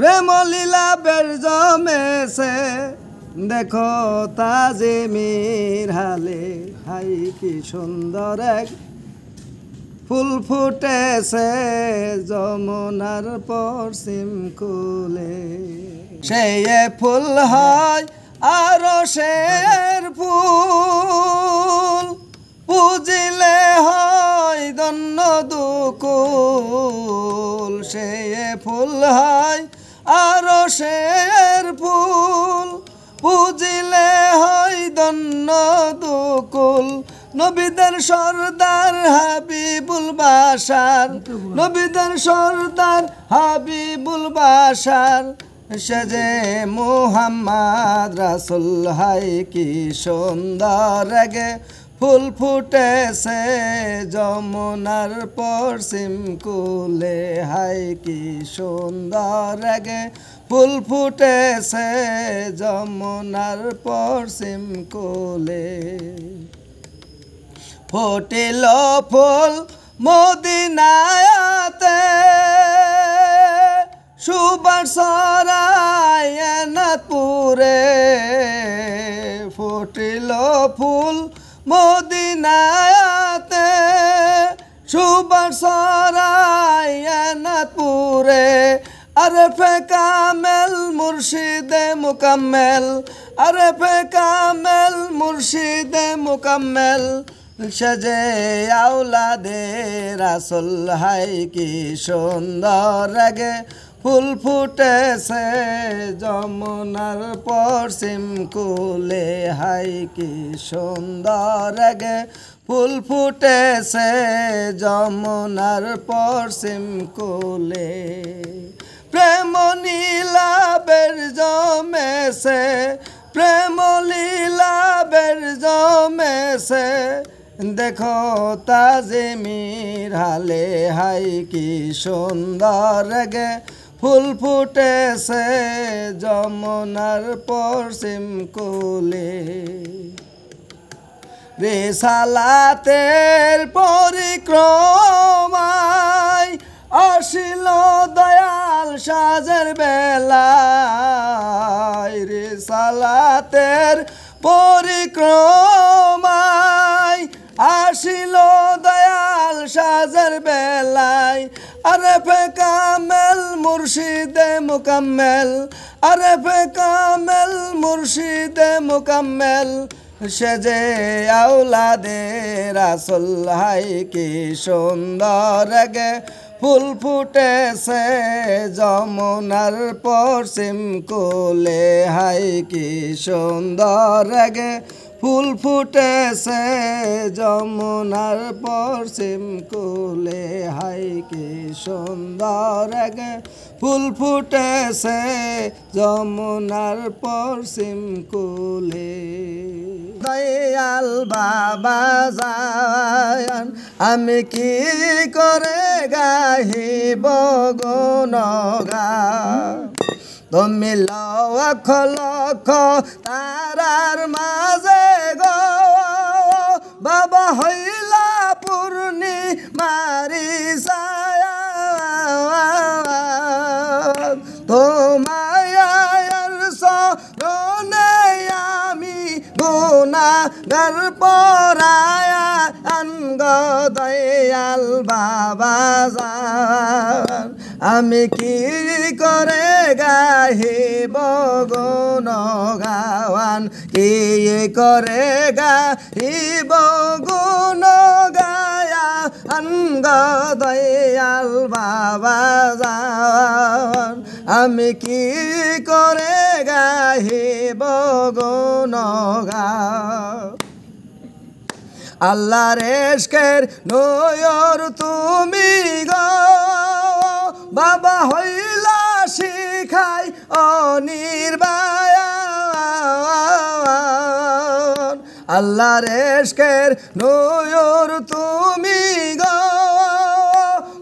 প্রেম লীলা বের জমেছে দেখো তাজিমির হালে হাই কি সুন্দর এক ফুল ফুটেছে যমুনার পশ্চিম কূলে সেই ফুল হয় আরশের ফুল পুজিলে হয় ধন্য দুকুল সেই ফুল হয় আরশের ফুল পুজিলে হয় ধন্য দুকুল নবীদের সরদার হাবিবুল বাশার নবীদের সরদার হাবিবুল বাশার সেজে মুহাম্মদ রাসূল হাই কি সুন্দর গে ফুল ফুটেছে যমুনার পশ্চিম কূলে হাই কি সুন্দর গে ফুল ফুটেছে যমুনার পশ্চিম কূলে ফুটিল ফুল মদিনাতে সুবাস ছড়ায় এনাথপুরে ফুটিল ফুল মদিনাতে সুবাস ছড়ায় এনাথপুরে আরফে কামেল মুর্শিদে মুকাম্মেল আরফে কামেল মুর্শিদে মুকাম্মেল সেজে আওলাদে রাসূল হাই কি সুন্দর গে ফুল ফুটেছে যমুনার পশ্চিম কূলে হাই কি সুন্দর গে ফুল ফুটেছে যমুনার পশ্চিম কূলে প্রেম নীলা বের জমেছে প্রেম লীলা বের জমেছে দেখো তাজিমির হালে হাই কি সুন্দর গে ফুল ফুটেছে যমুনার পশ্চিম কূলে রিসালাতের পরিক্রমায় আসিল দয়াল সাজের বেলায় রিসালাতের পরিক্রমায় আসিল দয়াল সাজের বেলায় আরফে কামেল মুর্শিদে মুকাম্মেল আরফে কামেল মুর্শিদে মুকাম্মেল সেজে আওলাদে রাসূল হাই কি সুন্দর গে ফুল ফুটেছে যমুনার পশ্চিম কূলে হাই কি সুন্দর গে ফুল ফুটেছে যমুনার পশ্চিম কূলে হাই কি সুন্দর গে ফুল ফুটেছে যমুনার পশ্চিম কূলে দয়াল বাবা জান আমি কি করে গাহিব গুণগান তুমি লক্ষ লক্ষ তারার মাঝে গো বাবা হইলা পূর্ণিমারি ছায়া তোমার শরণে আমি গুনাহগার পরায়া আনগ দয়াল বাবা জান আমি কি করে গাহিব গুণগান কি করে গাহিব গুণ গায়া আনগ দয়াল বাবা জান আমি কি করে গাহিব গুণগান আল্লাহর ইশকের নয়র তুমি গো বাবা হইলা শিখাই অনির্বাণ আল্লাহর ইশকের নয়র তুমি গো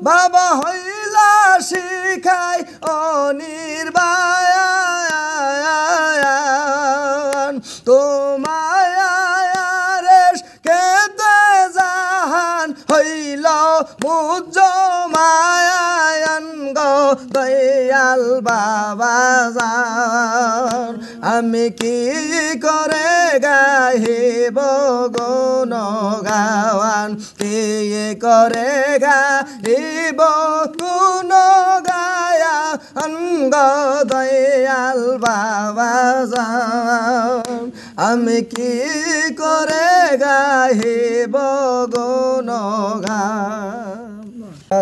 বাবা হইলা শিখাই অনির্বাণ তোমায় হইল মুজ মায়ান গো দয়াল বাবা যান আমি কি করে গাহিব গুণ গাওয়ান কি করে গাহিব গুণ গায়া অঙ্গ দয়াল বাবা যান আমি কি করে গাহিব গুণ গান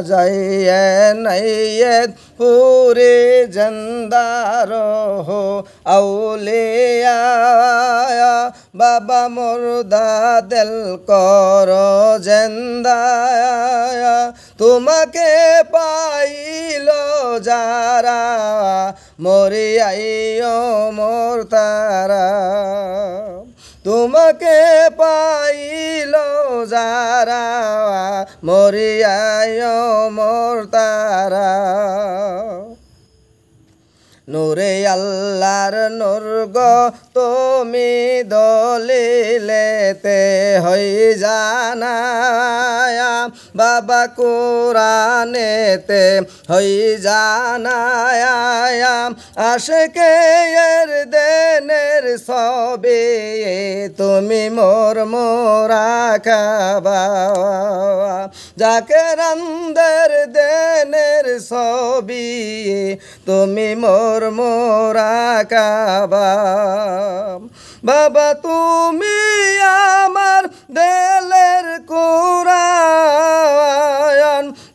जाइए नैये पूरे जंदार हो औलिया बाबा मुर्दा दिल करो जिंदाया तुम्हें पाइलो जारा मोरी आइयो मोर तारा तुम्हें पाइलो जारा मोरी आयो मोर तारा नूरे अल्लाहर नूर गो तुमी दलिलेते हई जानाया बाबा कुरानेते हई जानाया आशिके एर देनेर सबी तुमी मोर मोरा खाबा जाके रंदर देनेर सबी तुमी मोर मोरा काबा बाबा तुमी आमार दिलेर कुरान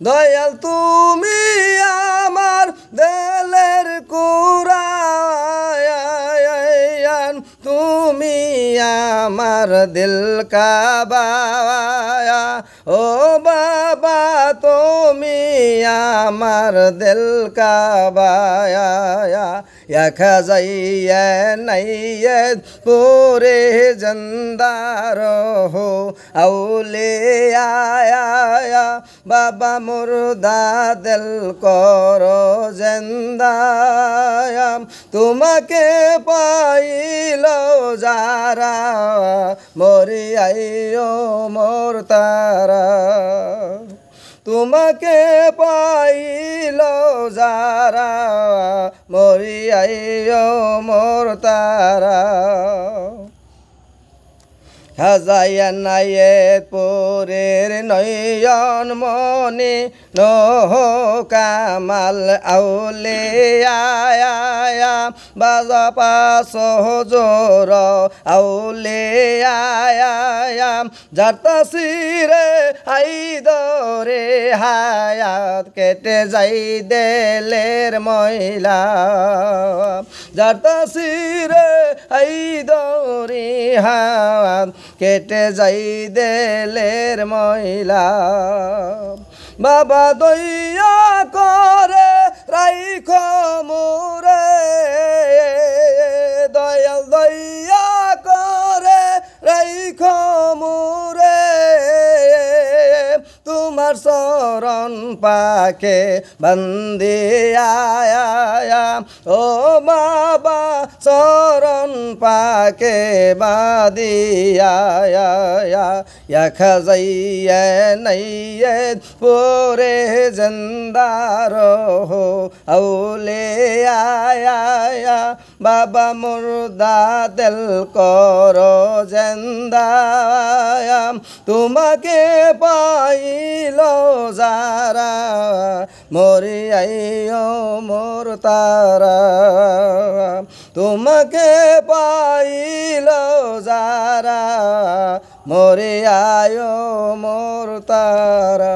दयाल तुमी आमार दिलेर कुरान तुमी आमार दिल काबा ओ बाबा तुमी आमार दिल काबा खजाइए नैये पूरे जंदार हो औलिया बाबा मुर्दा दिल करो जिंदाया तुम्हें पाइलो जारा मोरी आइयो मोर तारा तुम्हें पाइलो जारा मोरी आइयो मोर तारा खाजाया नाये पुरेर नयन मणि नहो कामाल औलिया बाजा पासो जोर औलिया जाता सिरे आइदरे हायात केटे जाई देलेर मैला जाता सिरे आइदरे हायात केटे जाई देलेर मैला बाबा दया करे राइखो मोरे दयाल दया करे राइखो मोरे तुम्हार शरण पाके बंदिया ओ बाबा शरण पाके बादिया खजाइए नैये पूरे जंदार हो औलिया बाबा मुर्दा दिल करो जिंदाया तुम्हें पाइलो जारा मोरी आइयो मोर तारा तुम्हें पाइलो जारा मोरी आयो मोर तारा।